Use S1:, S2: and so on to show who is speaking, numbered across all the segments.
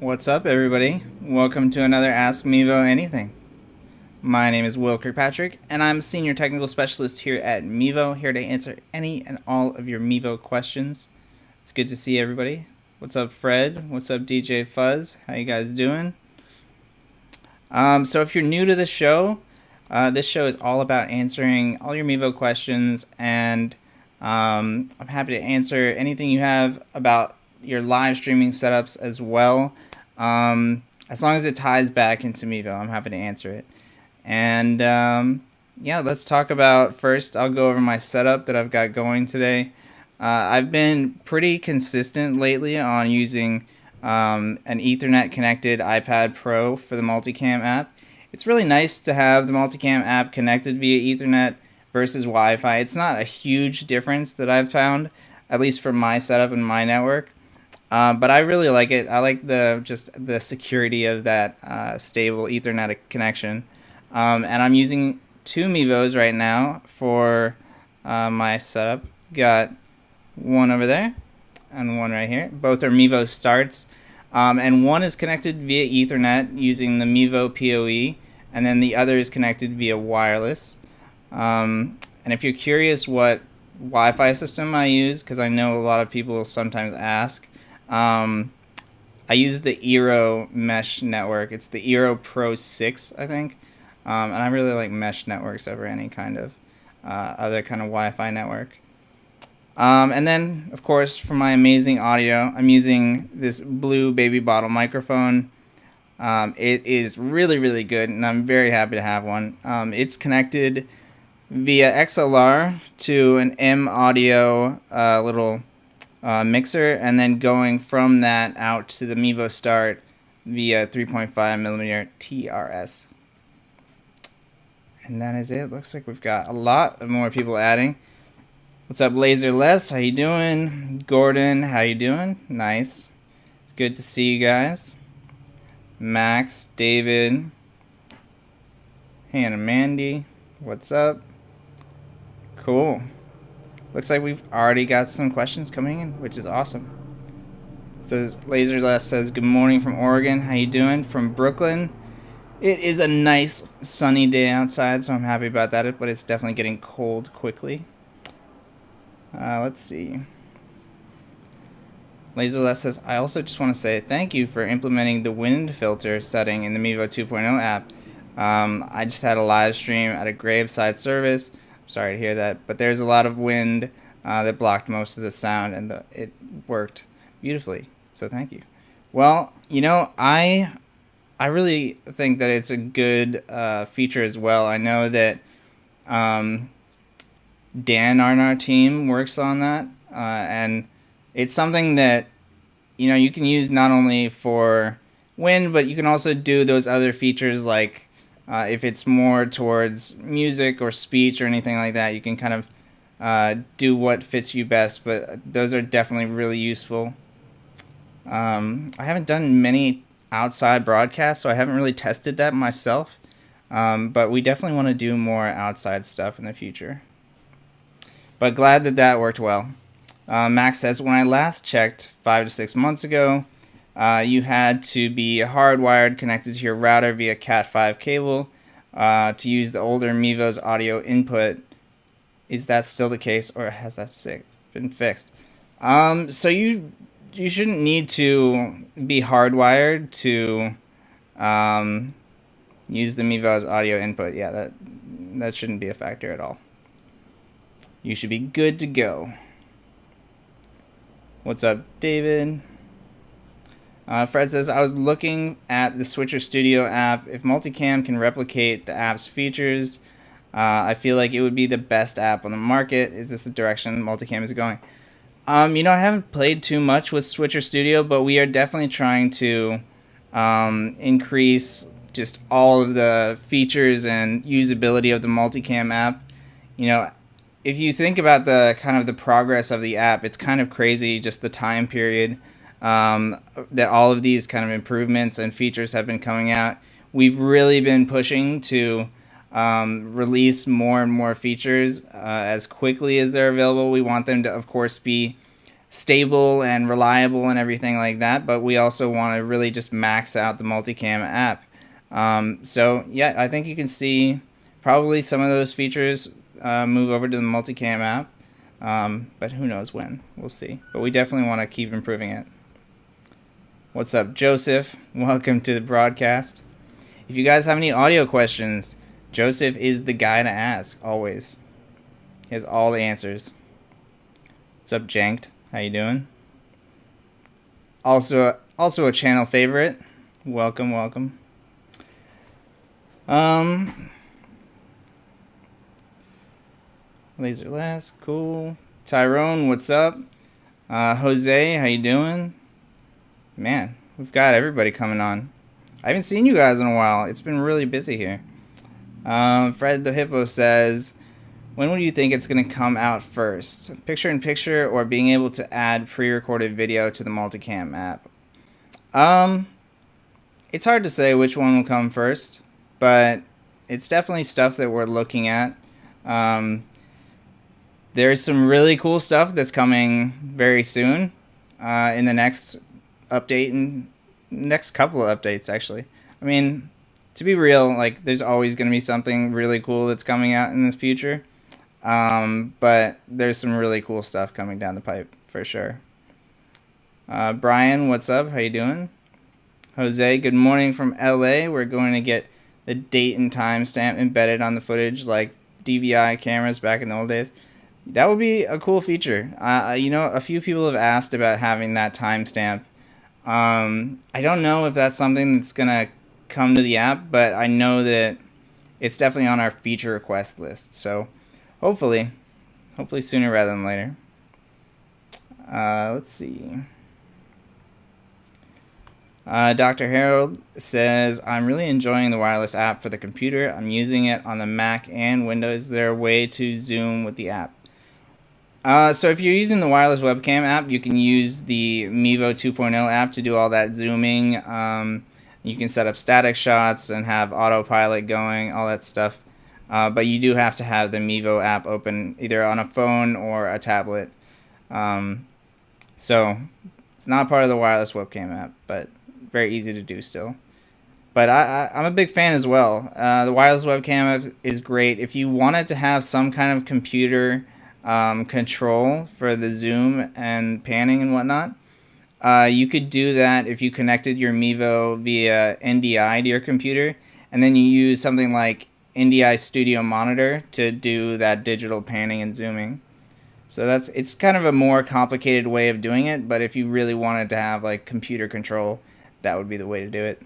S1: What's up, everybody? Welcome to another Ask Mevo Anything. My name is Will Kirkpatrick, and I'm a Senior Technical Specialist here at Mevo, here to answer any and all of your Mevo questions. It's good to see everybody. What's up, Fred? What's up, DJ Fuzz? How you guys doing? So if you're new to the show, this show is all about answering all your Mevo questions, and I'm happy to answer anything you have about your live streaming setups as well. As long as it ties back into Mevo, I'm happy to answer it. And yeah, let's talk about first. I'll go over my setup that I've got going today. I've been pretty consistent lately on using an Ethernet connected iPad Pro for the Multicam app. It's really nice to have the Multicam app connected via Ethernet versus Wi-Fi. It's not a huge difference that I've found, at least for my setup and my network. But I really like it. I like the security of that stable Ethernet connection. And I'm using two Mevos right now for my setup. Got one over there and one right here. Both are Mevo starts. And one is connected via Ethernet using the Mevo PoE, and then the other is connected via wireless. And if you're curious what Wi-Fi system I use, because I know a lot of people sometimes ask, I use the Eero mesh network. It's the Eero Pro 6, I think. And I really like mesh networks over any kind of other kind of Wi-Fi network. And then, of course, for my amazing audio, I'm using this blue baby bottle microphone. It is really, really good, and I'm very happy to have one. It's connected via XLR to an M Audio little mixer, and then going from that out to the Mevo Start via 3.5mm TRS. And that is it. Looks like we've got a lot of more people adding. What's up, Laserless? How you doing? Gordon, how you doing? Nice. It's good to see you guys. Max, David, Hannah, Mandy, what's up? Cool. Looks like we've already got some questions coming in, which is awesome. Says Laserless says, good morning from Oregon. How you doing? From Brooklyn. It is a nice sunny day outside, so I'm happy about that, but it's definitely getting cold quickly. Let's see. Laserless says, I also just want to say thank you for implementing the wind filter setting in the Mevo 2.0 app. I just had a live stream at a graveside service. Sorry to hear that, but there's a lot of wind that blocked most of the sound, and it worked beautifully, so thank you. Well, you know, I really think that it's a good feature as well. I know that Dan on our team works on that, and it's something that, you know, you can use not only for wind, but you can also do those other features like if it's more towards music or speech or anything like that, you can kind of do what fits you best, but those are definitely really useful. I haven't done many outside broadcasts, so I haven't really tested that myself, but we definitely want to do more outside stuff in the future. But glad that that worked well. Max says, when I last checked 5 to 6 months ago, you had to be hardwired connected to your router via Cat5 cable to use the older Mevo's audio input. Is that still the case, or has that been fixed? So you shouldn't need to be hardwired to use the Mevo's audio input. Yeah, that shouldn't be a factor at all. You should be good to go. What's up, David? Fred says, I was looking at the Switcher Studio app. If Multicam can replicate the app's features, I feel like it would be the best app on the market. Is this the direction Multicam is going? You know, I haven't played too much with Switcher Studio, but we are definitely trying to increase just all of the features and usability of the Multicam app. You know, if you think about the kind of the progress of the app, it's kind of crazy just the time period that all of these kind of improvements and features have been coming out. We've really been pushing to release more and more features as quickly as they're available. We want them to, of course, be stable and reliable and everything like that, but we also want to really just max out the Multicam app. So yeah, I think you can see probably some of those features move over to the Multicam app, but who knows when. We'll see. But we definitely want to keep improving it. What's up, Joseph? Welcome to the broadcast. If you guys have any audio questions, Joseph is the guy to ask, always. He has all the answers. What's up, Janked? How you doing? Also a channel favorite. Welcome. Laser Last, cool. Tyrone, what's up? Jose, how you doing? Man, we've got everybody coming on. I haven't seen you guys in a while. It's been really busy here. Fred the Hippo says, when would you think it's going to come out first? Picture-in-picture or being able to add pre-recorded video to the Multicam app? It's hard to say which one will come first, but it's definitely stuff that we're looking at. There's some really cool stuff that's coming very soon in the next update and next couple of updates, actually. I mean, to be real, like, there's always going to be something really cool that's coming out in the future. But there's some really cool stuff coming down the pipe for sure. Brian, what's up? How you doing? Jose, good morning from LA. We're going to get the date and time stamp embedded on the footage like DVI cameras back in the old days. That would be a cool feature. A few people have asked about having that timestamp. I don't know if that's something that's going to come to the app, but I know that it's definitely on our feature request list. So hopefully sooner rather than later. Let's see. Dr. Harold says, I'm really enjoying the wireless app for the computer. I'm using it on the Mac and Windows. Is there a way to zoom with the app? So if you're using the wireless webcam app, you can use the Mevo 2.0 app to do all that zooming. You can set up static shots and have autopilot going, all that stuff. But you do have to have the Mevo app open either on a phone or a tablet. So it's not part of the wireless webcam app, but very easy to do still. But I'm a big fan as well. The wireless webcam app is great. If you wanted to have some kind of computer control for the zoom and panning and whatnot, you could do that if you connected your Mevo via NDI to your computer, and then you use something like NDI Studio Monitor to do that digital panning and zooming. So it's kind of a more complicated way of doing it, but if you really wanted to have like computer control, that would be the way to do it.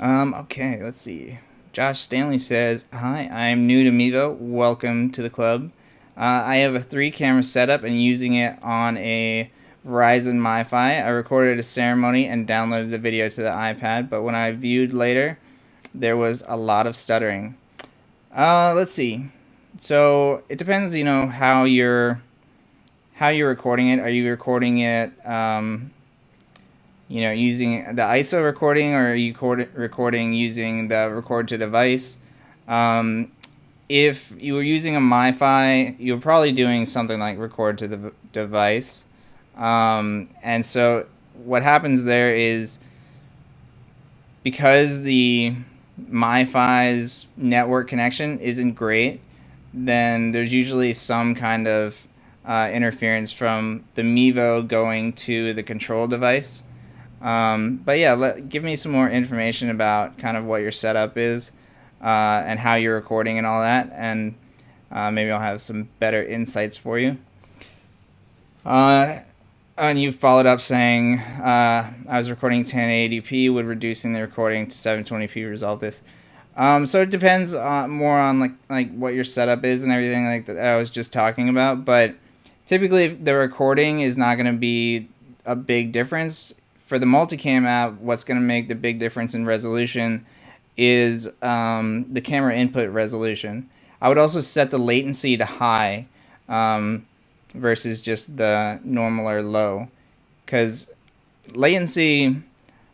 S1: Okay, let's see. Josh Stanley says, hi, I'm new to Mevo. Welcome to the club. I have a 3-camera setup and using it on a Verizon MiFi. I recorded a ceremony and downloaded the video to the iPad, but when I viewed later, there was a lot of stuttering. Let's see. So it depends, how you're recording it. Are you recording it, using the ISO recording, or are you recording using the record to device? If you were using a MiFi, you're probably doing something like record to the device. And so what happens there is, because the MiFi's network connection isn't great, then there's usually some kind of interference from the Mevo going to the control device. But yeah, give me some more information about kind of what your setup is and how you're recording and all that, and maybe I'll have some better insights for you. And you followed up saying, I was recording 1080p, would reducing the recording to 720p resolve this? So it depends more on like what your setup is and everything like that I was just talking about. But typically the recording is not going to be a big difference. For the Multicam app, what's going to make the big difference in resolution is the camera input resolution. I would also set the latency to high versus just the normal or low, because latency,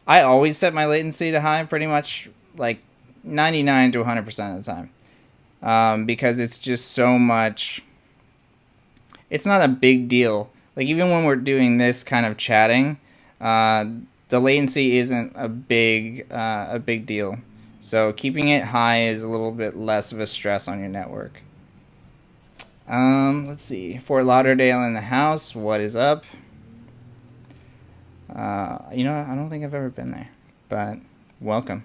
S1: I always set my latency to high pretty much like 99 to 100% of the time, because it's just so much, it's not a big deal. Like even when we're doing this kind of chatting, the latency isn't a big deal. So keeping it high is a little bit less of a stress on your network. Let's see. Fort Lauderdale in the house. What is up? You know, I don't think I've ever been there, but welcome.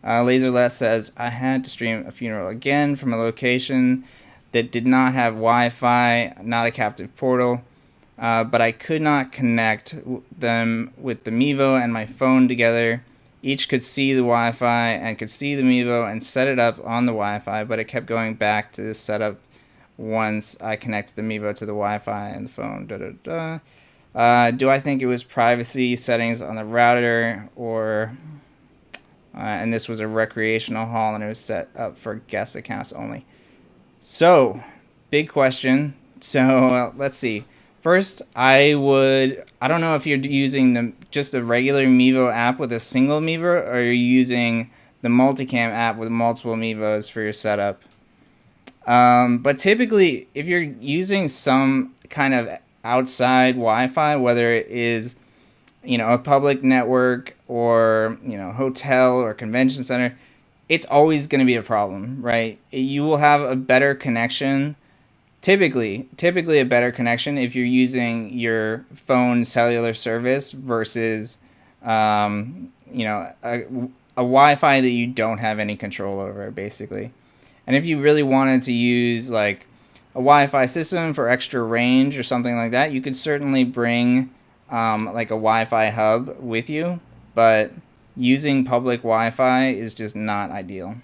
S1: Laserless says, I had to stream a funeral again from a location that did not have Wi-Fi, not a captive portal, but I could not connect them with the Mevo and my phone together. Each could see the Wi-Fi and could see the Mevo and set it up on the Wi-Fi, but it kept going back to the setup once I connected the Mevo to the Wi-Fi and the phone. Do I think it was privacy settings on the router, or and this was a recreational hall and it was set up for guest accounts only? So, big question. So let's see. First, I don't know if you're using just a regular Mevo app with a single Mevo, or you're using the Multicam app with multiple Mevos for your setup. But typically, if you're using some kind of outside Wi-Fi, whether it is, you know, a public network or, you know, hotel or convention center, it's always going to be a problem, right? You will have a better connection, typically a better connection if you're using your phone cellular service versus, you know, a Wi-Fi that you don't have any control over, basically. And if you really wanted to use like a Wi-Fi system for extra range or something like that, you could certainly bring like a Wi-Fi hub with you, but using public Wi-Fi is just not ideal.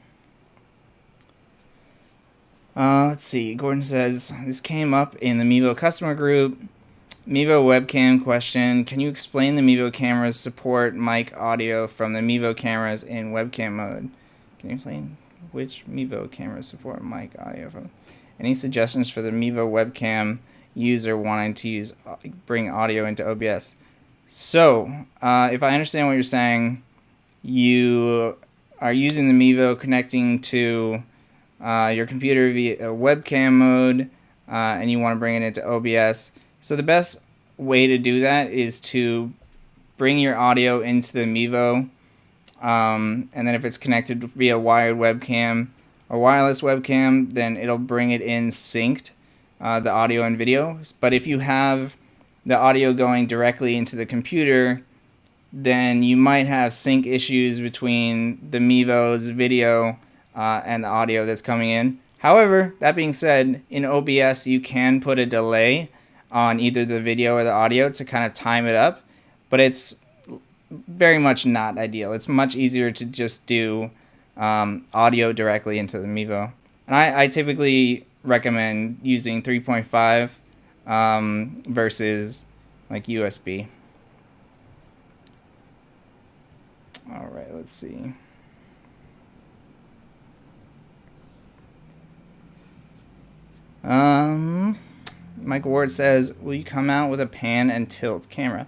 S1: Let's see. Gordon says, this came up in the Mevo customer group. Mevo webcam question. Can you explain the Mevo cameras support mic audio from the Mevo cameras in webcam mode? Can you explain which Mevo cameras support mic audio from? Any suggestions for the Mevo webcam user wanting to bring audio into OBS? So, if I understand what you're saying, you are using the Mevo connecting to your computer via webcam mode, and you want to bring it into OBS. So the best way to do that is to bring your audio into the Mevo, and then if it's connected via wired webcam or wireless webcam, then it'll bring it in synced, the audio and video. But if you have the audio going directly into the computer, then you might have sync issues between the Mevo's video and the audio that's coming in. However, that being said, in OBS you can put a delay on either the video or the audio to kind of time it up, but it's very much not ideal. It's much easier to just do audio directly into the Mevo. And I typically recommend using 3.5 versus like USB. All right, let's see. Michael Ward says, will you come out with a pan and tilt camera?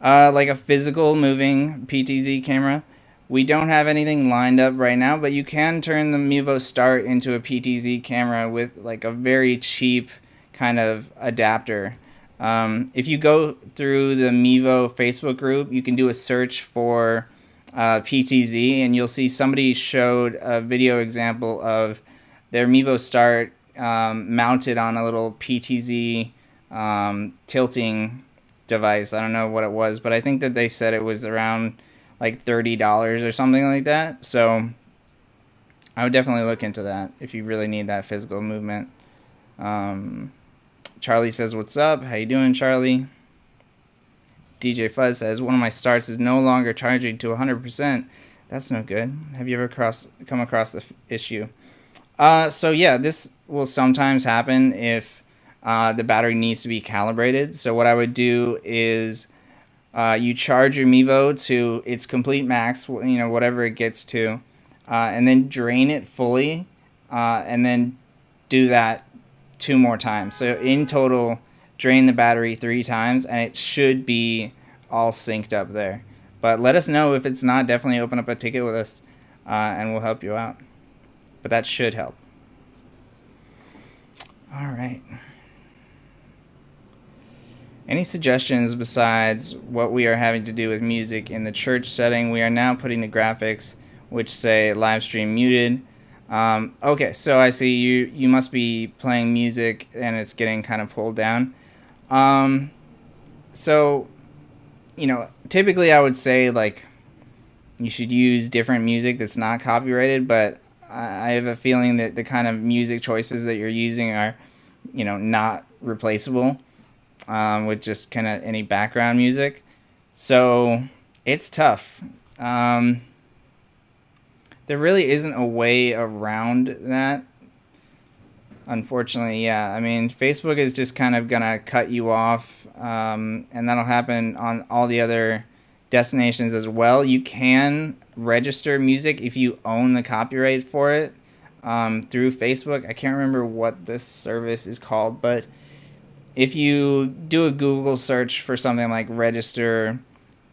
S1: Like a physical moving PTZ camera? We don't have anything lined up right now, but you can turn the Mevo Start into a PTZ camera with like a very cheap kind of adapter. If you go through the Mevo Facebook group, you can do a search for PTZ, and you'll see somebody showed a video example of their Mevo Start mounted on a little PTZ tilting device. I don't know what it was, but I think that they said it was around like $30 or something like that. So I would definitely look into that if you really need that physical movement. Charlie says, what's up? How you doing, Charlie? DJ Fuzz says, one of my starts is no longer charging to 100%. That's no good. Have you ever come across the issue? So yeah, this will sometimes happen if the battery needs to be calibrated. So what I would do is you charge your Mevo to its complete max, you know, whatever it gets to, and then drain it fully, and then do that 2 more times. So in total, drain the battery 3 times, and it should be all synced up there. But let us know if it's not. Definitely open up a ticket with us, and we'll help you out. But that should help. All right. Any suggestions besides what we are having to do with music in the church setting? We are now putting the graphics which say live stream muted. Okay, so I see you must be playing music and it's getting kind of pulled down. So, typically I would say like you should use different music that's not copyrighted, but I have a feeling that the kind of music choices that you're using are, not replaceable with just kind of any background music. So it's tough. There really isn't a way around that. Unfortunately, yeah. I mean, Facebook is just kind of going to cut you off, and that'll happen on all the other destinations as well. You can register music if you own the copyright for it through Facebook. I can't remember what this service is called, but if you do a Google search for something like register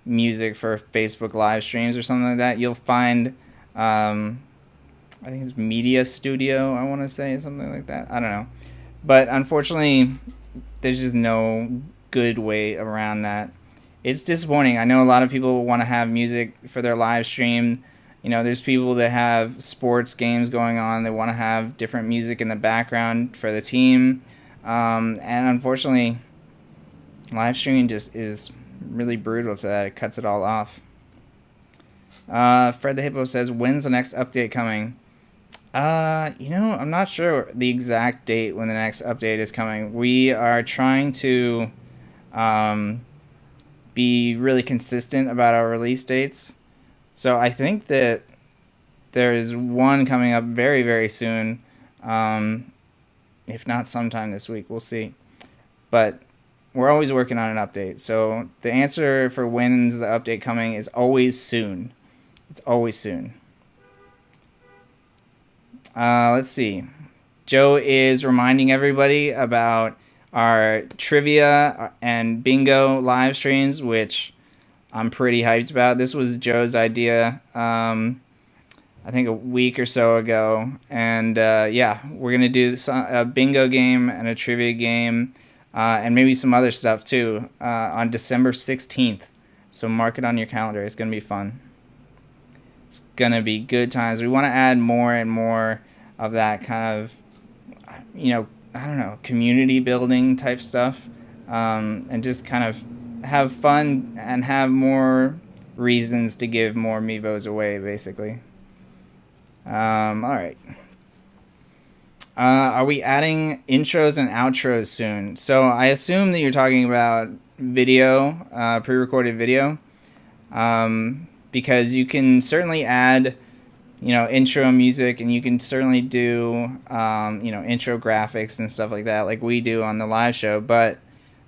S1: music for Facebook live streams or something like that, you'll find, I think it's Media Studio, I want to say, something like that. I don't know. But unfortunately, there's just no good way around that. It's disappointing. I know a lot of people want to have music for their live stream. There's people that have sports games going on. They want to have different music in the background for the team. And unfortunately, live streaming just is really brutal to that. It cuts it all off. Fred the Hippo says, when's the next update coming? I'm not sure the exact date when the next update is coming. We are trying to be really consistent about our release dates. So I think that there is one coming up very, very soon. If not sometime this week, we'll see. But we're always working on an update. So the answer for when's the update coming is always soon. It's always soon. Let's see. Joe is reminding everybody about our trivia and bingo live streams, which I'm pretty hyped about. This was Joe's idea, I think a week or so ago. And yeah, we're going to do a bingo game and a trivia game and maybe some other stuff too on December 16th. So mark it on your calendar. It's going to be fun. It's going to be good times. We want to add more and more of that kind of, I don't know, community building type stuff, and just kind of have fun and have more reasons to give more Meevos away, basically. All right. Are we adding intros and outros soon? So I assume that you're talking about video, pre-recorded video, because you can certainly add, intro music, and you can certainly do, intro graphics and stuff like that, like we do on the live show. But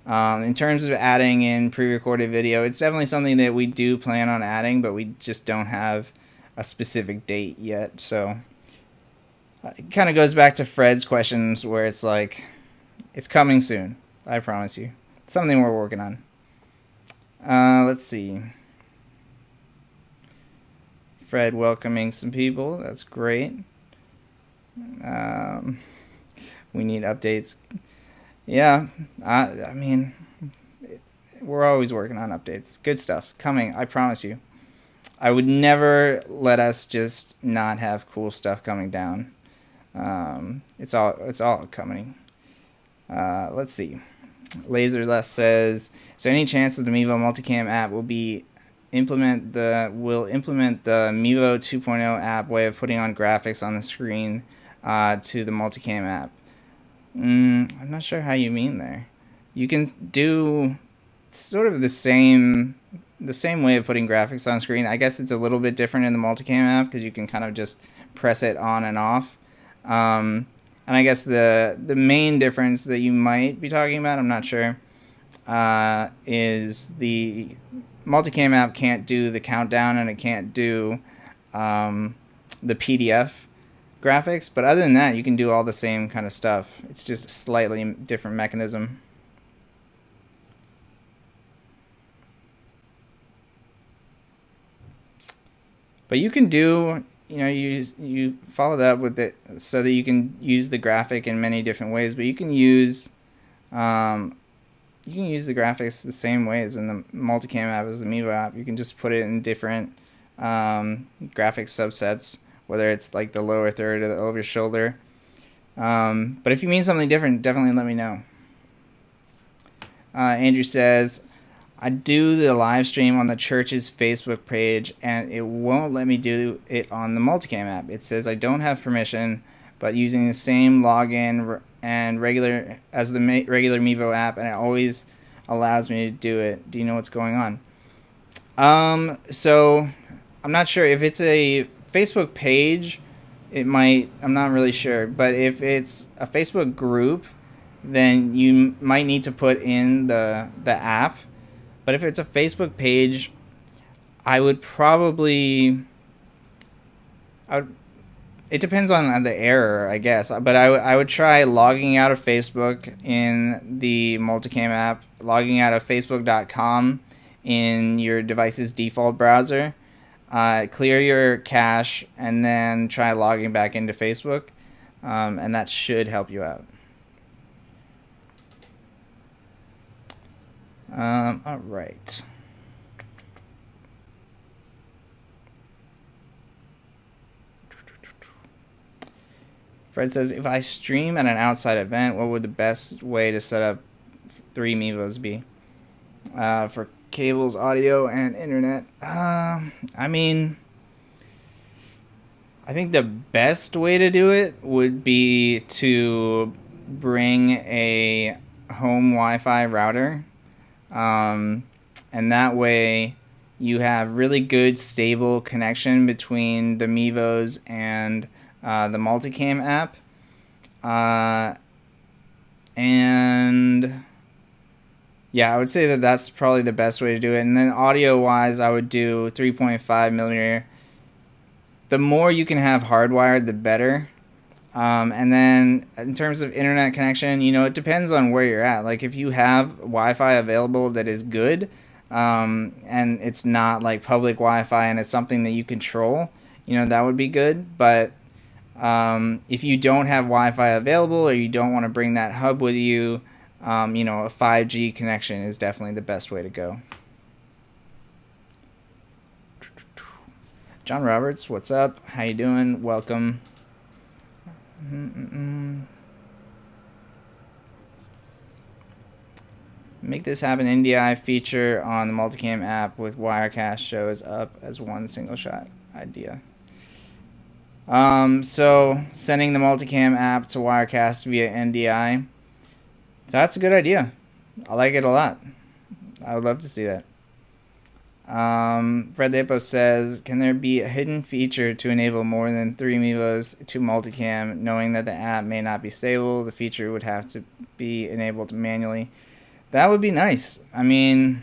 S1: in terms of adding in pre-recorded video, it's definitely something that we do plan on adding, but we just don't have a specific date yet. So it kind of goes back to Fred's questions where it's like, it's coming soon. I promise you. It's something we're working on. Let's see. Fred welcoming some people. That's great. We need updates. Yeah, I mean, we're always working on updates. Good stuff coming, I promise you. I would never let us just not have cool stuff coming down. It's all coming. Let's see. Laserless says, so any chance that the Mevo Multicam app will implement the Mevo 2.0 app way of putting on graphics on the screen to the Multicam app? I'm not sure how you mean there. You can do sort of the same way of putting graphics on screen. I guess it's a little bit different in the Multicam app because you can kind of just press it on and off. And I guess the main difference that you might be talking about, I'm not sure, is the Multicam app can't do the countdown and it can't do the PDF graphics. But other than that, you can do all the same kind of stuff. It's just a slightly different mechanism. But you can do, you follow that with it so that you can use the graphic in many different ways. But you can use you can use the graphics the same way as in the Multicam app as the Mevo app. You can just put it in different graphic subsets, whether it's like the lower third or the over shoulder. But if you mean something different, definitely let me know. Andrew says, I do the live stream on the church's Facebook page, and it won't let me do it on the Multicam app. It says I don't have permission, but using the same login and regular as the regular Mevo app, and it always allows me to do it. Do you know what's going on? So I'm not sure if it's a Facebook page. It might. I'm not really sure, but if it's a Facebook group, then you might need to put in the app. But if it's a Facebook page, I would probably. It depends on the error, I guess. But I would try logging out of Facebook in the Multicam app, logging out of Facebook.com in your device's default browser, clear your cache, and then try logging back into Facebook, and that should help you out. All right. Fred says, if I stream at an outside event, what would the best way to set up 3 Mevos be? For cables, audio, and internet. I mean, I think the best way to do it would be to bring a home Wi-Fi router. And that way you have really good stable connection between the Mevos and the Multicam app. And yeah, I would say that that's probably the best way to do it. And then audio wise, I would do 3.5 millimeter. The more you can have hardwired, the better. And then in terms of internet connection, it depends on where you're at. Like if you have Wi-Fi available that is good, and it's not like public Wi-Fi and it's something that you control, that would be good. But if you don't have Wi-Fi available or you don't want to bring that hub with you, a 5G connection is definitely the best way to go. John Roberts, what's up? How you doing? Welcome. Make this happen. NDI feature on the Multicam app with Wirecast shows up as one single shot idea. So sending the Multicam app to Wirecast via NDI. That's a good idea. I like it a lot. I would love to see that. Fred Lepo says, can there be a hidden feature to enable more than 3 Mevos to Multicam, knowing that the app may not be stable? The feature would have to be enabled manually. That would be nice. I mean,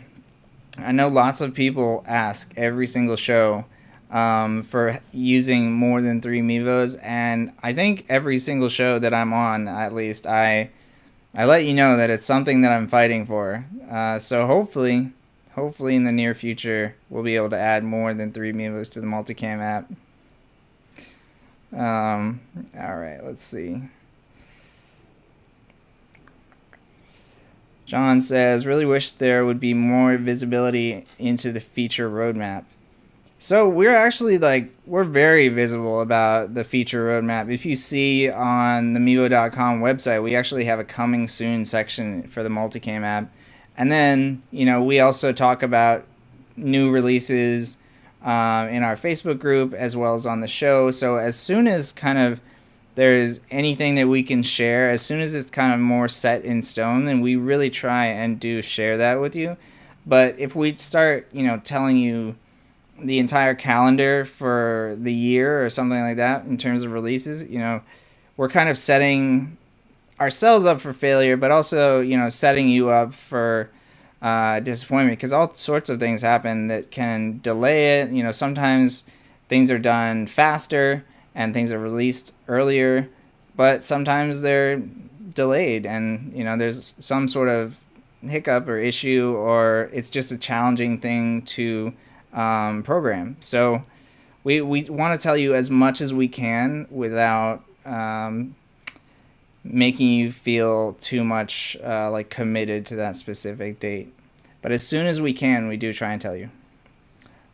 S1: I know lots of people ask every single show for using more than 3 Mevos, and I think every single show that I'm on, at least, I let you know that it's something that I'm fighting for. So hopefully in the near future, we'll be able to add more than 3 Mevos to the Multicam app. All right, let's see. John says, really wish there would be more visibility into the feature roadmap. So we're actually we're very visible about the feature roadmap. If you see on the Mevo.com website, we actually have a coming soon section for the Multicam app. And then, we also talk about new releases in our Facebook group as well as on the show. So as soon as kind of there's anything that we can share, as soon as it's kind of more set in stone, then we really try and do share that with you. But if we start, telling you the entire calendar for the year or something like that in terms of releases, we're kind of setting ourselves up for failure, but also setting you up for disappointment, because all sorts of things happen that can delay it. Sometimes things are done faster and things are released earlier, but sometimes they're delayed and there's some sort of hiccup or issue, or it's just a challenging thing to program. So we want to tell you as much as we can without making you feel too much like committed to that specific date. But as soon as we can, we do try and tell you.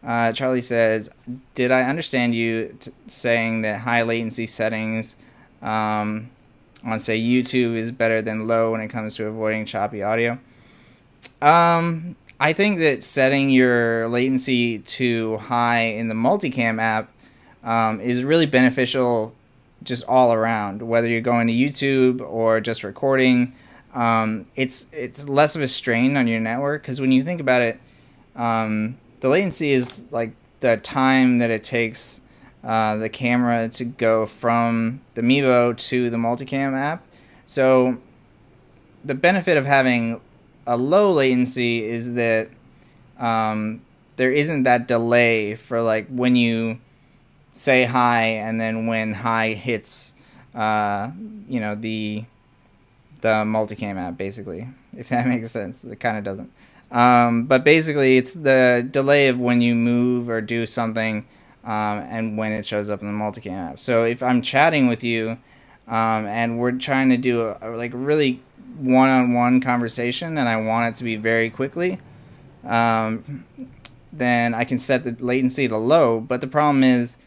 S1: Charlie says, did I understand you saying that high latency settings on, say, YouTube is better than low when it comes to avoiding choppy audio? I think that setting your latency to high in the Multicam app is really beneficial just all around, whether you're going to YouTube or just recording. It's less of a strain on your network, because when you think about it, the latency is like the time that it takes the camera to go from the Mevo to the Multicam app. So the benefit of having a low latency is that there isn't that delay for like when you say hi and then when hi hits the Multicam app, basically, if that makes sense. It kind of doesn't. But basically, it's the delay of when you move or do something and when it shows up in the Multicam app. So if I'm chatting with you and we're trying to do a like really one-on-one conversation and I want it to be very quickly, then I can set the latency to low. But the problem is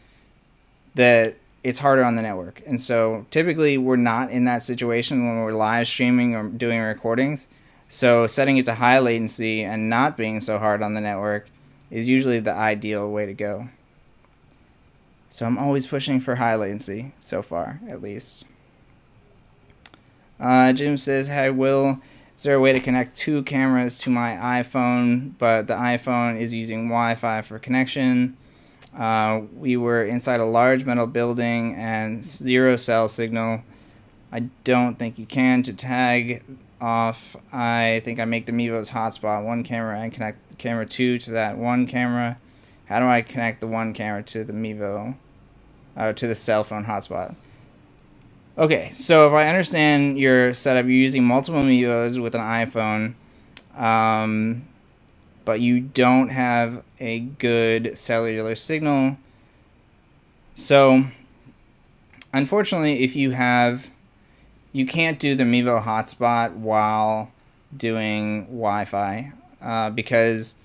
S1: that it's harder on the network. And so typically we're not in that situation when we're live streaming or doing recordings. So setting it to high latency and not being so hard on the network is usually the ideal way to go. So I'm always pushing for high latency, so far, at least. Jim says, "Hi, Will. Is there a way to connect two cameras to my iPhone, but the iPhone is using Wi-Fi for connection? We were inside a large metal building and 0 cell signal. I don't think you can. To tag off, I think I make the Mevo's hotspot one camera and connect the camera 2 to that one camera. How do I connect the one camera to the Mevo, to the cell phone hotspot?" Okay, so if I understand your setup, you're using multiple Mevos with an iPhone, but you don't have a good cellular signal. So, unfortunately, if you can't do the Mevo hotspot while doing Wi-Fi, because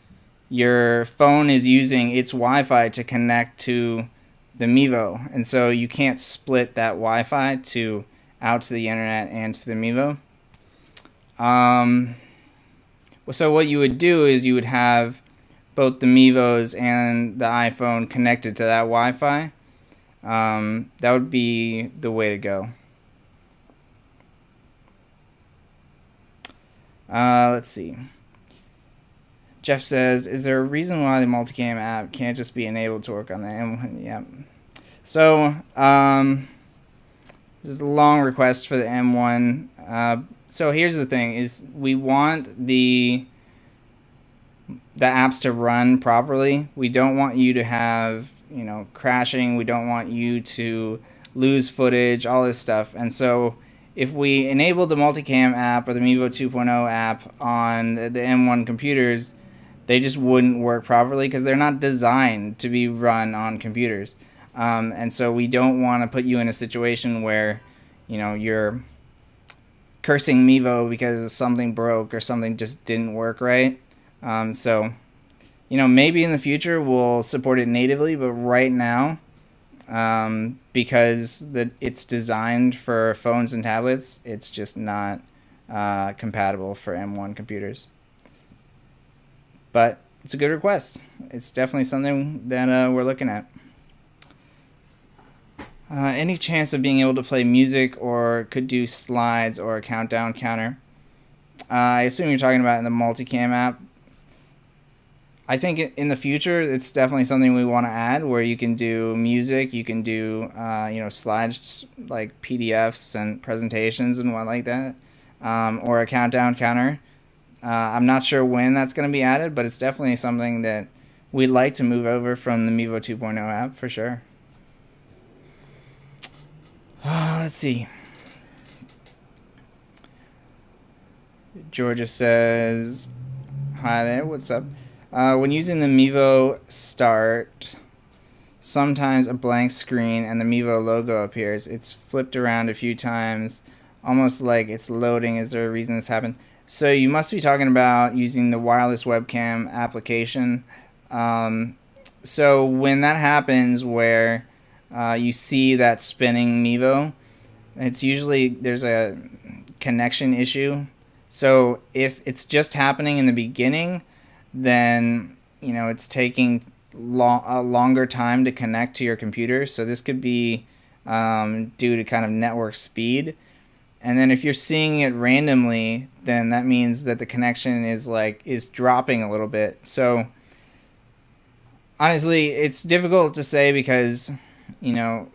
S1: your phone is using its Wi-Fi to connect to the Mevo, and so you can't split that Wi-Fi out to the internet and to the Mevo. So what you would do is you would have both the Mevos and the iPhone connected to that Wi-Fi. That would be the way to go. Let's see. Jeff says, "Is there a reason why the Multicam app can't just be enabled to work on the M1?" Yeah. So, this is a long request for the M1. So here's the thing: is we want the apps to run properly. We don't want you to have crashing. We don't want you to lose footage, all this stuff. And so if we enable the Multicam app or the Mevo 2.0 app on the M1 computers, they just wouldn't work properly because they're not designed to be run on computers. And so we don't want to put you in a situation where you're cursing Mevo because something broke or something just didn't work right. So maybe in the future we'll support it natively, but right now, because it's designed for phones and tablets, it's just not compatible for M1 computers. But it's a good request. It's definitely something that we're looking at. Any chance of being able to play music or could do slides or a countdown counter? I assume you're talking about in the Multicam app. I think in the future, it's definitely something we want to add, where you can do music, you can do slides like PDFs and presentations and what like that, or a countdown counter. I'm not sure when that's going to be added, but it's definitely something that we'd like to move over from the Mevo 2.0 app for sure. Let's see. Georgia says, "Hi there, what's up? When using the Mevo Start, sometimes a blank screen and the Mevo logo appears. It's flipped around a few times almost like it's loading. Is there a reason this happened? So you must be talking about using the wireless webcam application. So when that happens, where you see that spinning Mevo, it's usually there's a connection issue. So if it's just happening in the beginning, then it's taking a longer time to connect to your computer. So this could be due to kind of network speed. And then if you're seeing it randomly, then that means that the connection is dropping a little bit. So honestly, it's difficult to say because the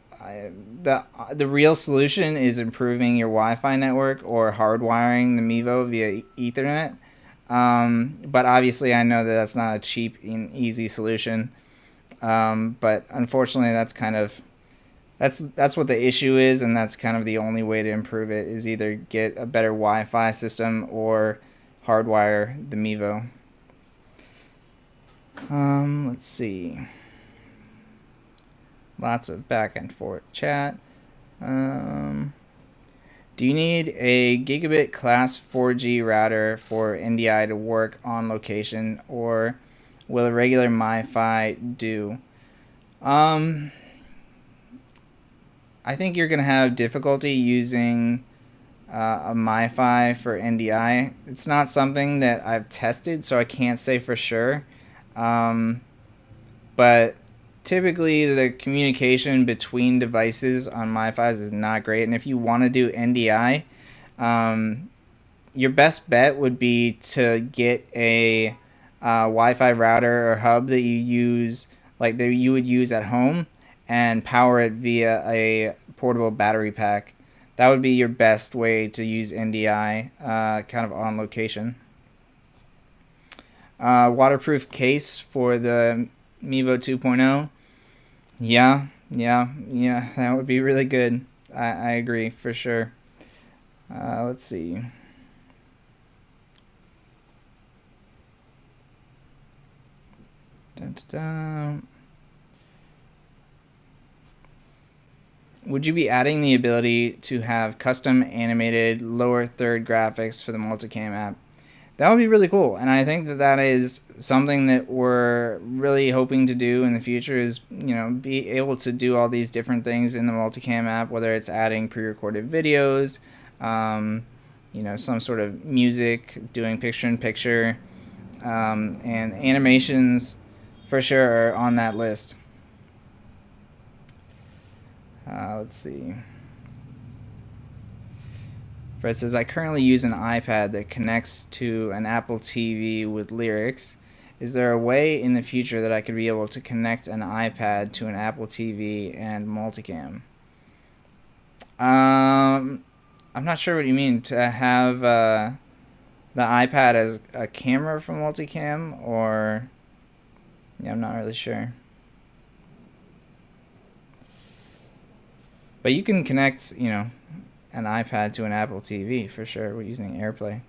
S1: real solution is improving your Wi-Fi network or hardwiring the Mevo via Ethernet. But obviously, I know that that's not a cheap and easy solution. But unfortunately, that's what the issue is, and that's kind of the only way to improve it is either get a better Wi-Fi system or hardwire the Mevo. Let's see. Lots of back and forth chat. Do you need a gigabit class 4G router for NDI to work on location, or will a regular MiFi do? I think you're going to have difficulty using a MiFi for NDI. It's not something that I've tested, so I can't say for sure. But typically the communication between devices on MiFis is not great. And if you want to do NDI, your best bet would be to get a Wi-Fi router or hub that you use, like that you would use at home, and power it via a portable battery pack. That would be your best way to use NDI kind of on location. Waterproof case for the Mevo 2.0. Yeah, that would be really good. I agree for sure. Let's see. Dun, dun, dun. Would you be adding the ability to have custom animated lower third graphics for the Multicam app? That would be really cool, and I think that is something that we're really hoping to do in the future is, be able to do all these different things in the Multicam app, whether it's adding pre-recorded videos, some sort of music, doing picture-in-picture, and animations for sure are on that list. Let's see. Fred says, I currently use an iPad that connects to an Apple TV with lyrics. Is there a way in the future that I could be able to connect an iPad to an Apple TV and Multicam? I'm not sure what you mean. To have the iPad as a camera for Multicam, or... Yeah, I'm not really sure. But you can connect, an iPad to an Apple TV for sure. We're using AirPlay.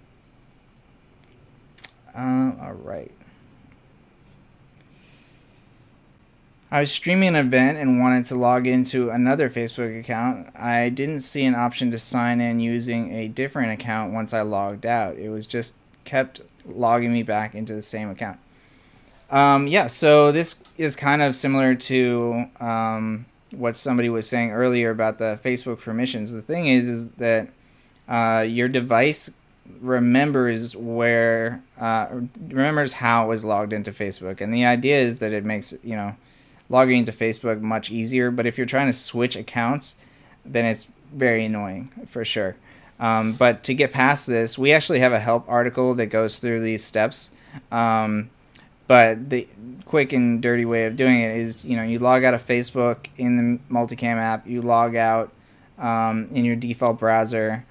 S1: All right. I was streaming an event and wanted to log into another Facebook account. I didn't see an option to sign in using a different account once I logged out. It was just kept logging me back into the same account. Yeah, so this is kind of similar to what somebody was saying earlier about the Facebook permissions. The thing is that your device remembers how it was logged into Facebook, and the idea is that it makes logging into Facebook much easier. But if you're trying to switch accounts, then it's very annoying for sure. But to get past this, we actually have a help article that goes through these steps. But the quick and dirty way of doing it is, you log out of Facebook in the Multicam app, you log out in your default browser,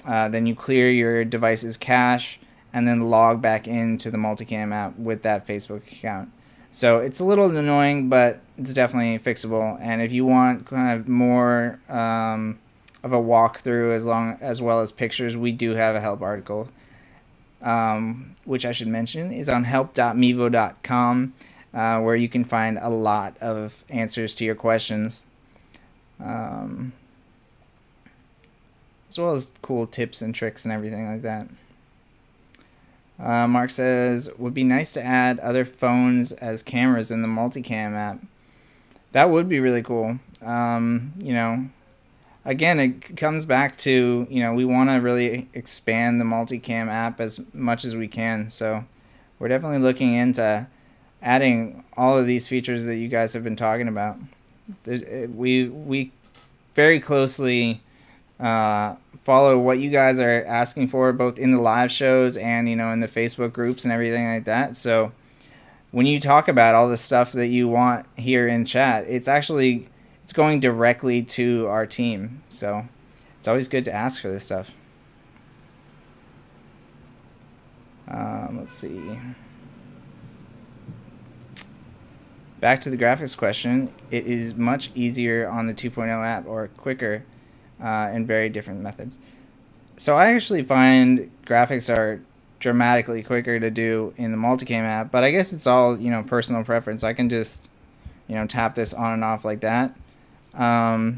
S1: then you clear your device's cache, and then log back into the Multicam app with that Facebook account. So it's a little annoying, but it's definitely fixable. And if you want kind of more of a walkthrough as well as pictures, we do have a help article. Which I should mention is on help.mevo.com, where you can find a lot of answers to your questions. as well as cool tips and tricks and everything like that. Mark says, would be nice to add other phones as cameras in the Multicam app. That would be really cool. Again, it comes back to, we want to really expand the Multicam app as much as we can. So we're definitely looking into adding all of these features that you guys have been talking about. We very closely follow what you guys are asking for, both in the live shows and in the Facebook groups and everything like that. So when you talk about all the stuff that you want here in chat, it's going directly to our team. So it's always good to ask for this stuff. Let's see. Back to the graphics question. It is much easier on the 2.0 app or quicker in very different methods. So I actually find graphics are dramatically quicker to do in the Multicam app, but I guess it's all personal preference. I can just tap this on and off like that. I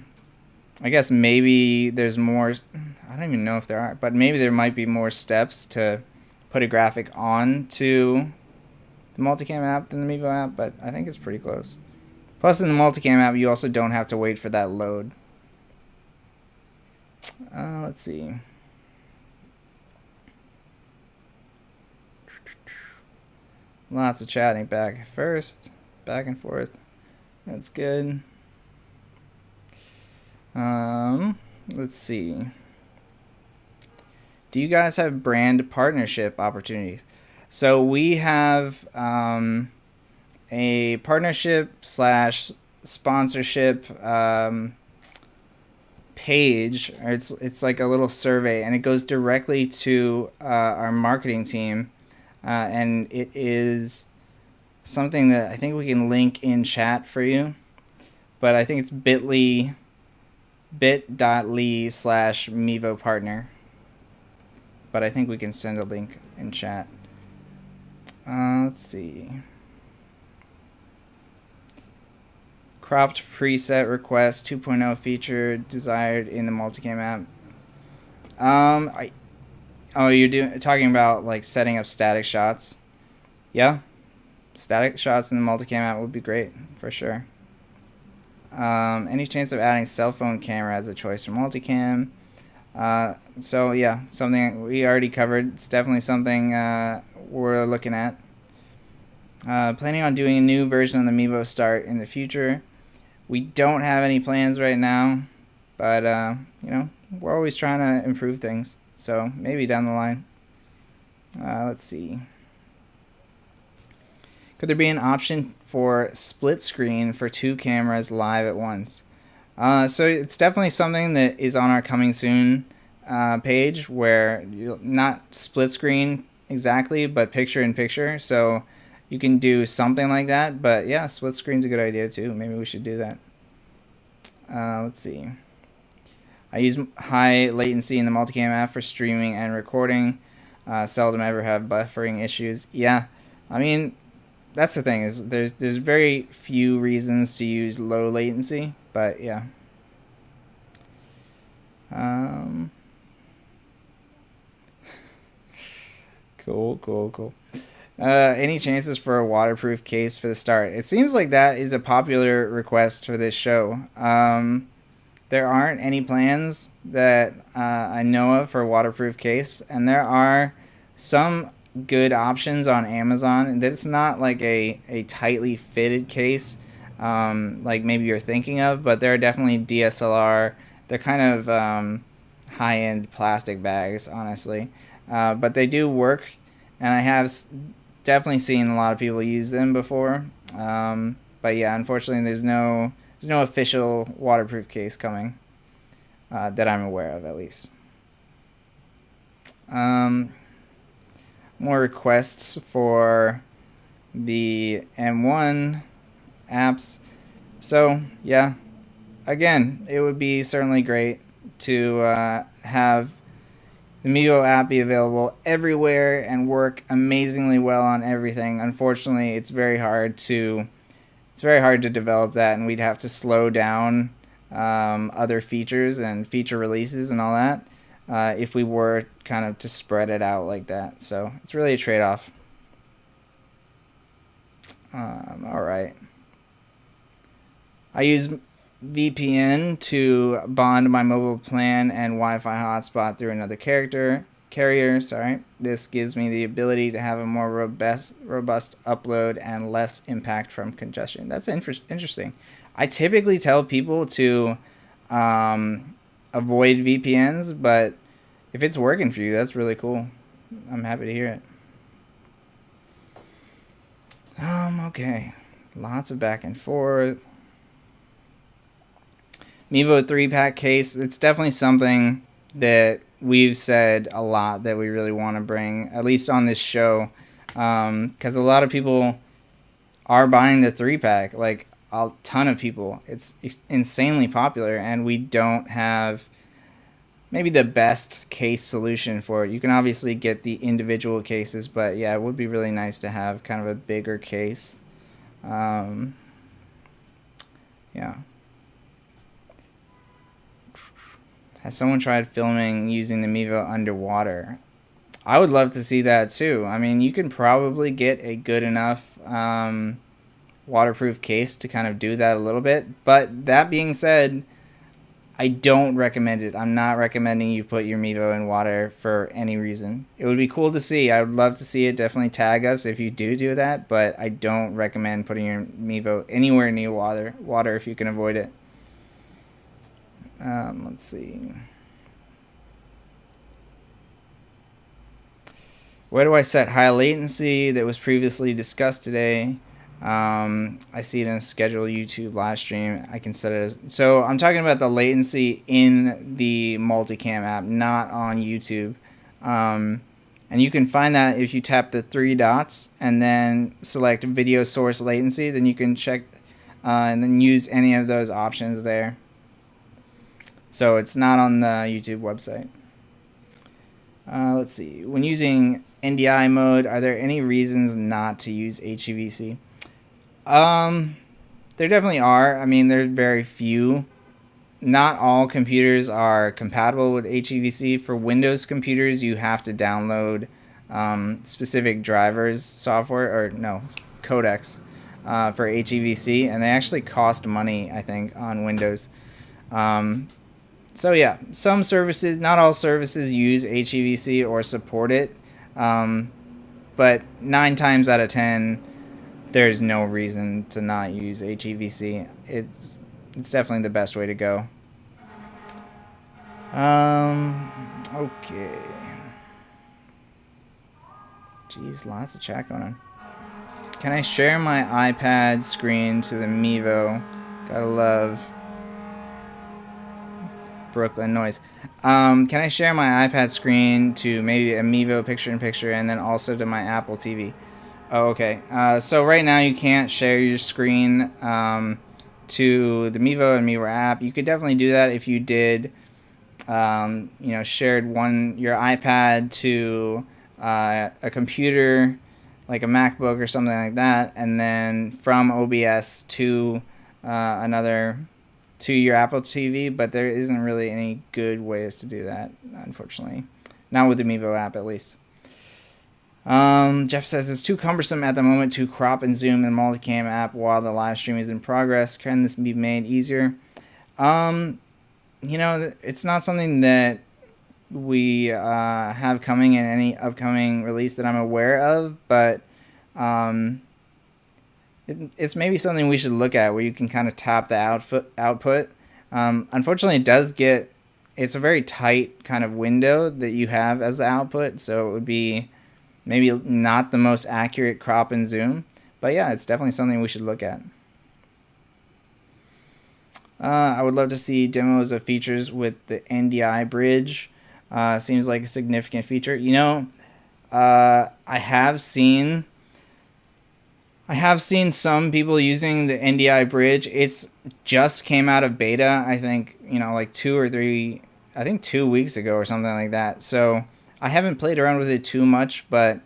S1: guess maybe there's more. I don't even know if there are, but maybe there might be more steps to put a graphic on to the Multicam app than the Mevo app, but I think it's pretty close. Plus, in the Multicam app, you also don't have to wait for that load. Let's see. Lots of chatting back and forth. That's good. Let's see. Do you guys have brand partnership opportunities? So we have a partnership / sponsorship page. Or it's like a little survey, and it goes directly to our marketing team, and it is something that I think we can link in chat for you. But I think it's bit.ly/Mevo partner. But I think we can send a link in chat. Let's see. Cropped preset request 2.0 feature desired in the Multicam app. You're talking about like setting up static shots. Yeah, static shots in the Multicam app would be great for sure. Any chance of adding cell phone camera as a choice for Multicam? So yeah, something we already covered. It's definitely something we're looking at. Planning on doing a new version of the Mevo Start in the future. We don't have any plans right now, but we're always trying to improve things. So maybe down the line. Let's see. Could there be an option for split screen for 2 cameras live at once? So it's definitely something that is on our coming soon page, where you'll not split screen exactly, but picture in picture. So you can do something like that. But yeah, split screen's a good idea too. Maybe we should do that. Let's see. I use high latency in the Multicam app for streaming and recording. Seldom ever have buffering issues. Yeah, I mean, that's the thing, is there's very few reasons to use low latency, but yeah. Cool. Any chances for a waterproof case for the Start? It seems like that is a popular request for this show. There aren't any plans that I know of for a waterproof case, and there are some good options on Amazon, and it's not like a tightly fitted case like maybe you're thinking of, but there are definitely DSLR. They're kind of high-end plastic bags, honestly, but they do work, and I have definitely seen a lot of people use them before. But yeah, unfortunately, there's no official waterproof case coming that I'm aware of, at least. More requests for the M1 apps. So yeah, again, it would be certainly great to have the Mevo app be available everywhere and work amazingly well on everything. Unfortunately, it's very hard to develop that, and we'd have to slow down other features and feature releases and all that. if we were kind of to spread it out like that. So it's really a trade-off. All right. I use VPN to bond my mobile plan and Wi-Fi hotspot through another carrier. This gives me the ability to have a more robust upload and less impact from congestion. That's interesting. I typically tell people to avoid VPNs, but if it's working for you, that's really cool. I'm happy to hear it. Okay. Lots of back and forth. Mevo 3-pack case. It's definitely something that we've said a lot that we really want to bring, at least on this show, because a lot of people are buying the 3-pack. Like a ton of people. It's insanely popular, and we don't have maybe the best case solution for it. You can obviously get the individual cases, but yeah, it would be really nice to have kind of a bigger case. Yeah. Has someone tried filming using the Mevo underwater? I would love to see that too. I mean, you can probably get a good enough waterproof case to kind of do that a little bit. But that being said, I don't recommend it. I'm not recommending you put your Mevo in water for any reason. It would be cool to see. I would love to see it. Definitely tag us if you do that. But I don't recommend putting your Mevo anywhere near water if you can avoid it. Let's see. Where do I set high latency that was previously discussed today? I see it in a scheduled YouTube live stream. I can set it as... So I'm talking about the latency in the Multicam app, not on YouTube. And you can find that if you tap the 3 dots and then select video source latency, then you can check and then use any of those options there. So it's not on the YouTube website. Let's see. When using NDI mode, are there any reasons not to use HEVC? There definitely are. I mean, there are very few. Not all computers are compatible with HEVC. For Windows computers, you have to download specific drivers, codecs for HEVC, and they actually cost money, I think, on Windows. So yeah, some services, not all services use HEVC or support it, but 9 times out of 10, there's no reason to not use HEVC. It's definitely the best way to go. Okay. Jeez, lots of chat going on. Can I share my iPad screen to the Mevo? Gotta love Brooklyn noise. Can I share my iPad screen to maybe a Mevo picture-in-picture and then also to my Apple TV? Oh, okay. So right now you can't share your screen to the Mevo and Mevo app. You could definitely do that if you did, shared your iPad to a computer, like a MacBook or something like that, and then from OBS to to your Apple TV, but there isn't really any good ways to do that, unfortunately. Not with the Mevo app, at least. Jeff says, it's too cumbersome at the moment to crop and zoom in the Multicam app while the live stream is in progress. Can this be made easier? It's not something that we have coming in any upcoming release that I'm aware of, but it's maybe something we should look at where you can kind of tap the output. Unfortunately, it's a very tight kind of window that you have as the output, so it would be maybe not the most accurate crop and zoom. But yeah, it's definitely something we should look at. I would love to see demos of features with the NDI bridge. Seems like a significant feature. I have seen some people using the NDI bridge. It's just came out of beta, I think, like 2 weeks ago or something like that. So I haven't played around with it too much, but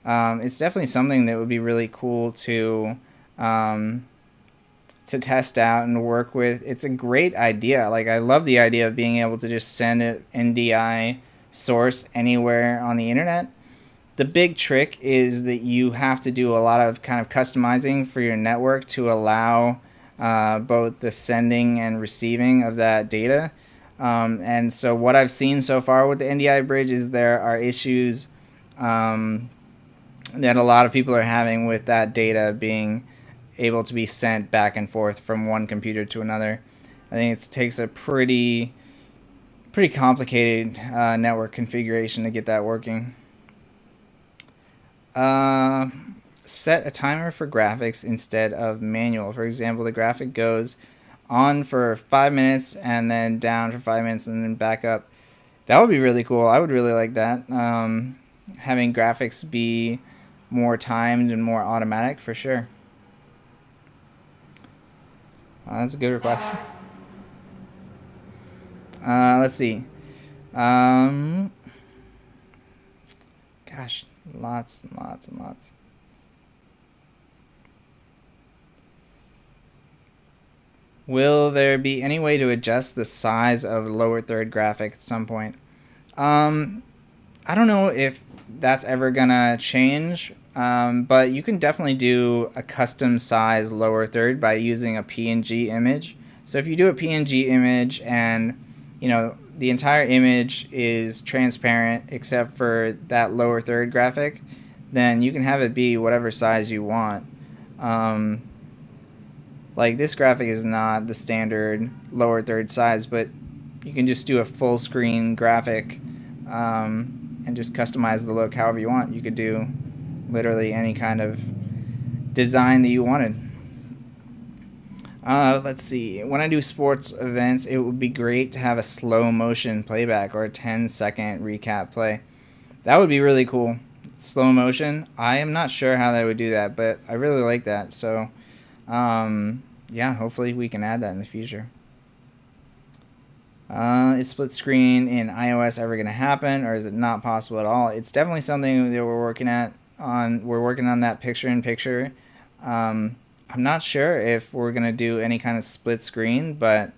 S1: it's definitely something that would be really cool to to test out and work with. It's a great idea. Like, I love the idea of being able to just send an NDI source anywhere on the internet. The big trick is that you have to do a lot of kind of customizing for your network to allow both the sending and receiving of that data. And so what I've seen so far with the NDI bridge is there are issues that a lot of people are having with that data being able to be sent back and forth from one computer to another. I think it takes a pretty complicated network configuration to get that working. Set a timer for graphics instead of manual. For example, the graphic goes on for 5 minutes and then down for 5 minutes and then back up. That would be really cool. I would really like that. Having graphics be more timed and more automatic for sure. That's a good request. Let's see. Gosh, lots and lots and lots. Will there be any way to adjust the size of lower third graphic at some point? I don't know if that's ever gonna change, but you can definitely do a custom size lower third by using a PNG image. So if you do a PNG image and the entire image is transparent except for that lower third graphic, then you can have it be whatever size you want. Like, this graphic is not the standard lower third size, but you can just do a full screen graphic and just customize the look however you want. You could do literally any kind of design that you wanted. Let's see. When I do sports events, it would be great to have a slow motion playback or a 10-second recap play. That would be really cool. Slow motion. I am not sure how they would do that, but I really like that. So yeah, hopefully we can add that in the future. Is split screen in iOS ever going to happen, or is it not possible at all? It's definitely something that we're working on. We're working on that picture-in-picture. I'm not sure if we're going to do any kind of split screen, but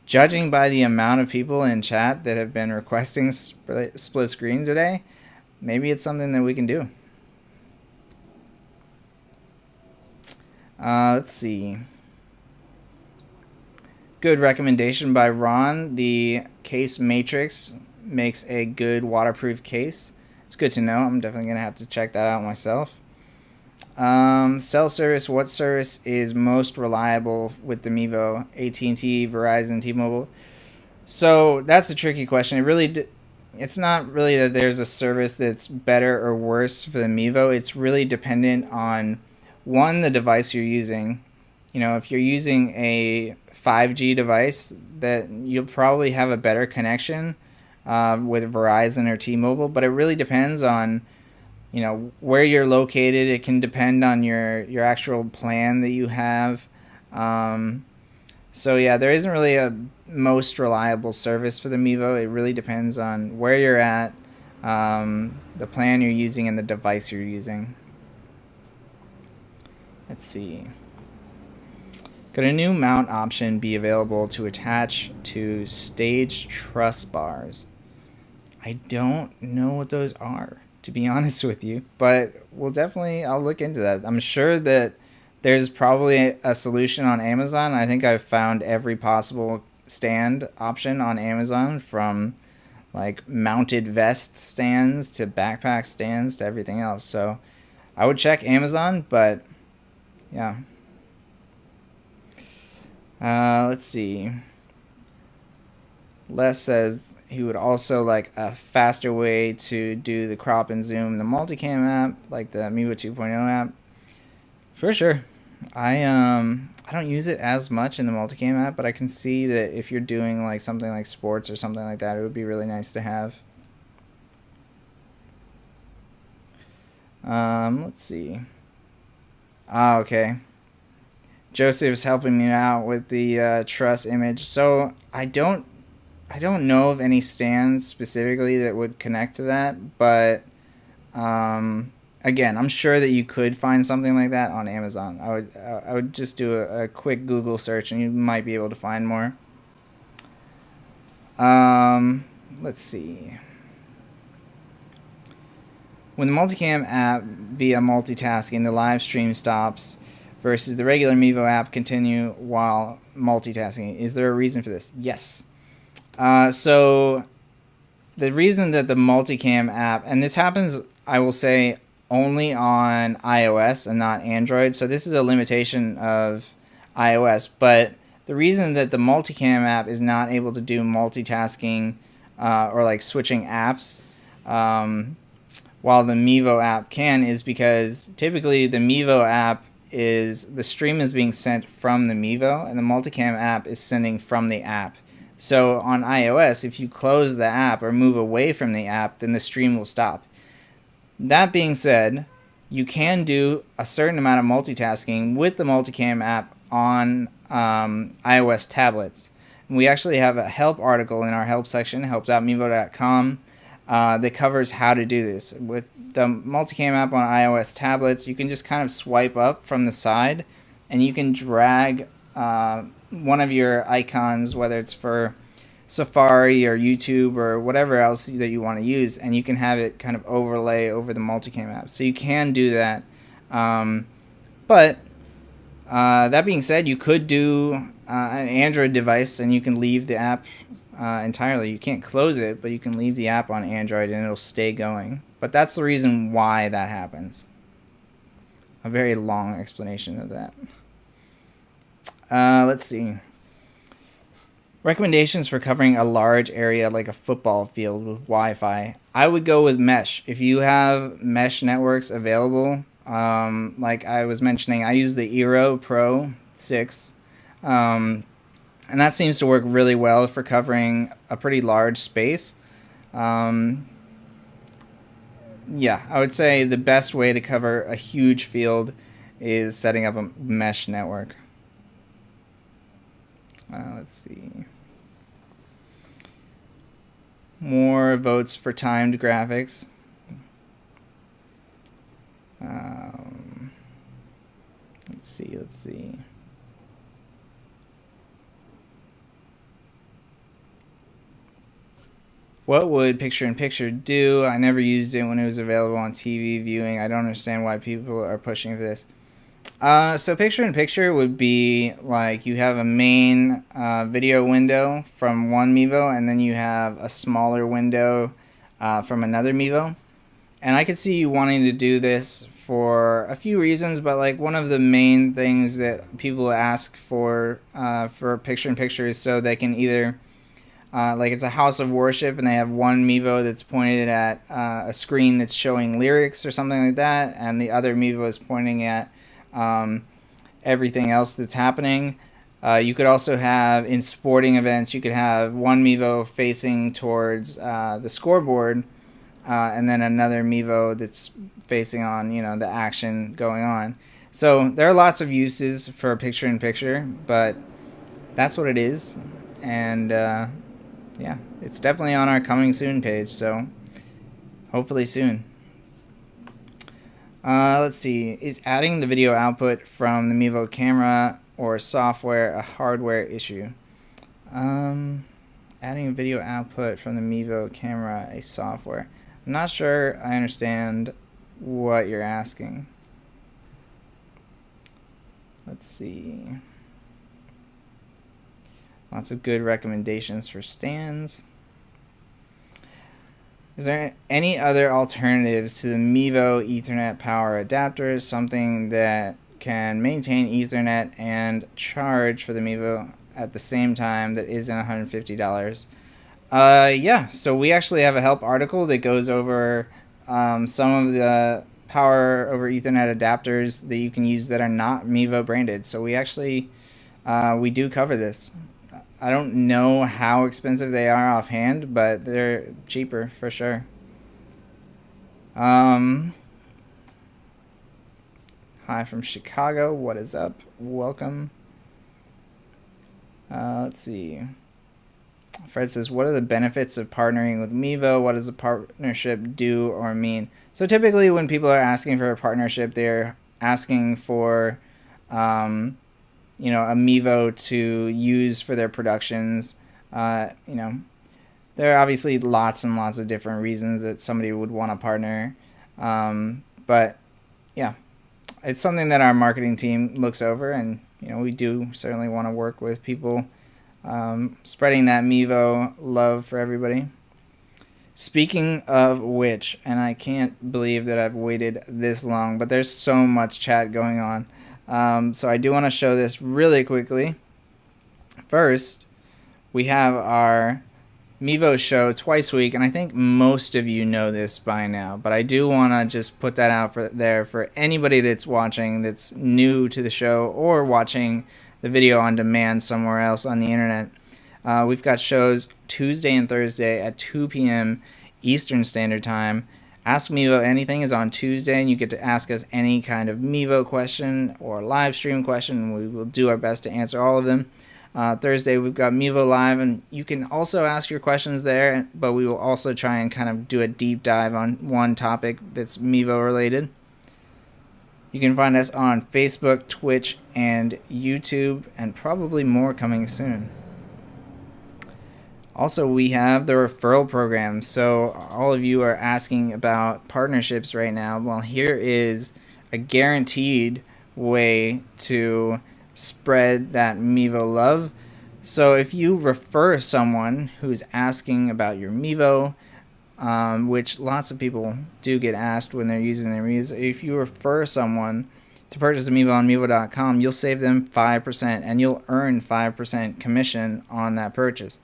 S1: judging by the amount of people in chat that have been requesting split screen today, maybe it's something that we can do. Let's see. Good recommendation by Ron. The case matrix makes a good waterproof case. It's good to know. I'm definitely going to have to check that out myself. Cell service. What service is most reliable with the Mevo? AT&T, Verizon, T-Mobile? So that's a tricky question. It's not really that there's a service that's better or worse for the Mevo. It's really dependent on, one, the device you're using. If you're using a 5G device, that you'll probably have a better connection with Verizon or T-Mobile, but it really depends on where you're located. It can depend on your actual plan that you have. So yeah, there isn't really a most reliable service for the Mevo. It really depends on where you're at, the plan you're using, and the device you're using. Let's see. Could a new mount option be available to attach to stage truss bars? I don't know what those are, to be honest with you, but I'll look into that. I'm sure that there's probably a solution on Amazon. I think I've found every possible stand option on Amazon, from like mounted vest stands to backpack stands to everything else. So I would check Amazon, but yeah. Let's see. Les says he would also like a faster way to do the crop and zoom in the Multicam app, like the Amiibo 2.0 app. For sure. I don't use it as much in the Multicam app, but I can see that if you're doing like something like sports or something like that, it would be really nice to have. Let's see. Okay. Joseph's helping me out with the truss image. So I don't know of any stands specifically that would connect to that, but again, I'm sure that you could find something like that on Amazon. I would just do a quick Google search and you might be able to find more. Let's see. When the Multicam app via multitasking, the live stream stops versus the regular Mevo app continue while multitasking. Is there a reason for this? Yes. So the reason that the Multicam app, and this happens, I will say, only on iOS and not Android. So this is a limitation of iOS. But the reason that the Multicam app is not able to do multitasking or like switching apps while the Mevo app can is because typically the Mevo app the stream is being sent from the Mevo and the Multicam app is sending from the app. So on iOS, if you close the app or move away from the app, then the stream will stop. That being said, you can do a certain amount of multitasking with the Multicam app on iOS tablets. And we actually have a help article in our help section, help.mevo.com, that covers how to do this. With the Multicam app on iOS tablets, you can just kind of swipe up from the side and you can drag one of your icons, whether it's for Safari or YouTube or whatever else that you want to use, and you can have it kind of overlay over the Multicam app. So you can do that. But that being said, you could do an Android device and you can leave the app entirely. You can't close it, but you can leave the app on Android and it'll stay going. But that's the reason why that happens. A very long explanation of that. Let's see. Recommendations for covering a large area like a football field with Wi-Fi. I would go with mesh. If you have mesh networks available, like I was mentioning, I use the Eero Pro 6. And that seems to work really well for covering a pretty large space. Yeah, I would say the best way to cover a huge field is setting up a mesh network. Let's see. More votes for timed graphics. Let's see. What would picture-in-picture do? I never used it when it was available on TV viewing. I don't understand why people are pushing for this. So picture-in-picture would be like you have a main video window from one Mevo, and then you have a smaller window from another Mevo. And I could see you wanting to do this for a few reasons, but like one of the main things that people ask for picture-in-picture is so they can either like it's a house of worship and they have one Mevo that's pointed at a screen that's showing lyrics or something like that, and the other Mevo is pointing at everything else that's happening. You could also have, in sporting events, you could have one Mevo facing towards the scoreboard and then another Mevo that's facing on, the action going on. So there are lots of uses for picture-in-picture, but that's what it is. And yeah, it's definitely on our coming soon page, so hopefully soon. Let's see. Is adding the video output from the Mevo camera or software a hardware issue? Adding a video output from the Mevo camera, a software. I'm not sure I understand what you're asking. Let's see. Lots of good recommendations for stands. Is there any other alternatives to the Mevo Ethernet power adapters, something that can maintain Ethernet and charge for the Mevo at the same time that isn't $150? Yeah, so we actually have a help article that goes over some of the power over Ethernet adapters that you can use that are not Mevo branded. So we actually we do cover this. I don't know how expensive they are offhand, but they're cheaper for sure. Hi from Chicago. What is up? Welcome. Let's see. Fred says, what are the benefits of partnering with Mevo? What does a partnership do or mean? So typically when people are asking for a partnership, they're asking for, a Mevo to use for their productions. There are obviously lots and lots of different reasons that somebody would want to partner. But yeah, it's something that our marketing team looks over, and we do certainly want to work with people spreading that Mevo love for everybody. Speaking of which, and I can't believe that I've waited this long, but there's so much chat going on. So I do want to show this really quickly. First, we have our Mevo show twice a week, and I think most of you know this by now, but I do want to just put that out there for anybody that's watching that's new to the show or watching the video on demand somewhere else on the internet. We've got shows Tuesday and Thursday at 2 p.m. Eastern Standard Time. Ask Mevo Anything is on Tuesday, and you get to ask us any kind of Mevo question or live stream question, and we will do our best to answer all of them. Thursday, we've got Mevo Live, and you can also ask your questions there, but we will also try and kind of do a deep dive on one topic that's Mevo related. You can find us on Facebook, Twitch, and YouTube, and probably more coming soon. Also, we have the referral program. So all of you are asking about partnerships right now. Well, here is a guaranteed way to spread that Mevo love. So if you refer someone who's asking about your Mevo, which lots of people do get asked when they're using their Mevos, if you refer someone to purchase a Mevo on Mevo.com, you'll save them 5%, and you'll earn 5% commission on that purchase.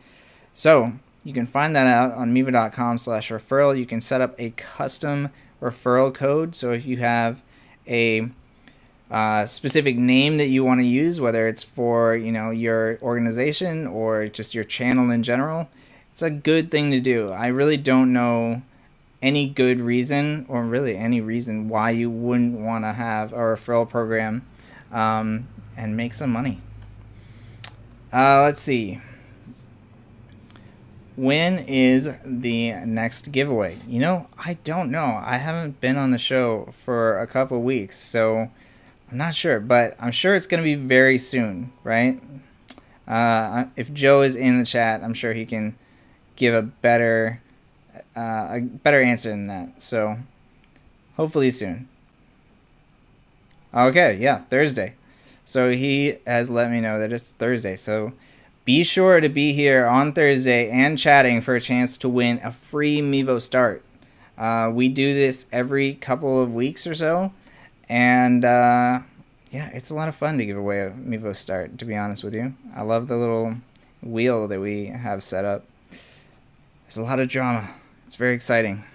S1: So you can find that out on Mevo.com/referral. You can set up a custom referral code. So if you have a specific name that you want to use, whether it's for your organization or just your channel in general, it's a good thing to do. I really don't know any good reason, or really any reason, why you wouldn't want to have a referral program and make some money. Let's see. When is the next giveaway? I don't know. I haven't been on the show for a couple weeks, so I'm not sure, but I'm sure it's going to be very soon, right? If Joe is in the chat, I'm sure he can give a better answer than that. So hopefully soon. Okay, yeah, Thursday. So he has let me know that it's Thursday. So be sure to be here on Thursday and chatting for a chance to win a free Mevo start. We do this every couple of weeks or so. And it's a lot of fun to give away a Mevo start, to be honest with you. I love the little wheel that we have set up. There's a lot of drama. It's very exciting.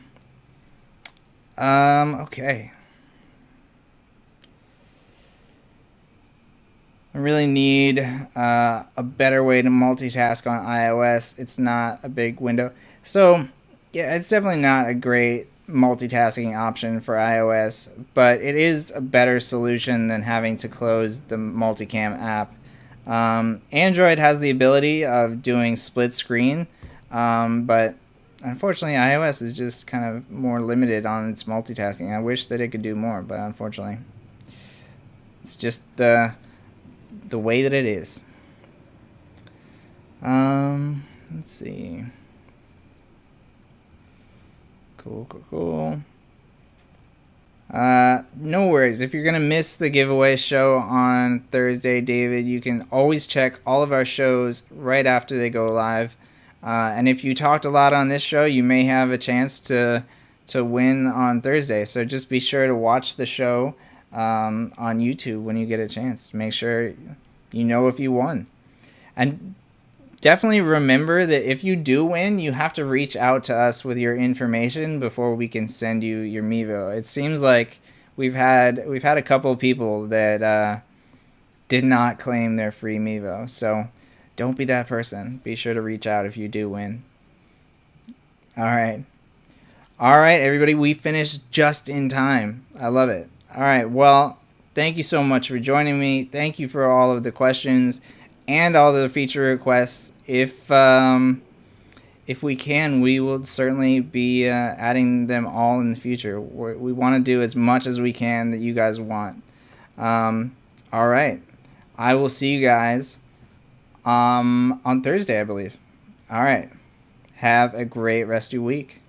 S1: Okay. I really need a better way to multitask on iOS. It's not a big window. So, yeah, it's definitely not a great multitasking option for iOS, but it is a better solution than having to close the Multicam app. Android has the ability of doing split screen, but unfortunately iOS is just kind of more limited on its multitasking. I wish that it could do more, but unfortunately it's just the way that it is. Let's see. Cool. No worries. If you're going to miss the giveaway show on Thursday, David, you can always check all of our shows right after they go live. And if you talked a lot on this show, you may have a chance to win on Thursday. So just be sure to watch the show on YouTube when you get a chance. Make sure you know if you won. And definitely remember that if you do win, you have to reach out to us with your information before we can send you your Mevo. It seems like we've had a couple of people that did not claim their free Mevo. So don't be that person. Be sure to reach out if you do win. All right, everybody, we finished just in time. I love it. All right, well, thank you so much for joining me. Thank you for all of the questions and all the feature requests. If if we can, we will certainly be adding them all in the future. We want to do as much as we can that you guys want. All right. I will see you guys on Thursday, I believe. All right. Have a great rest of your week.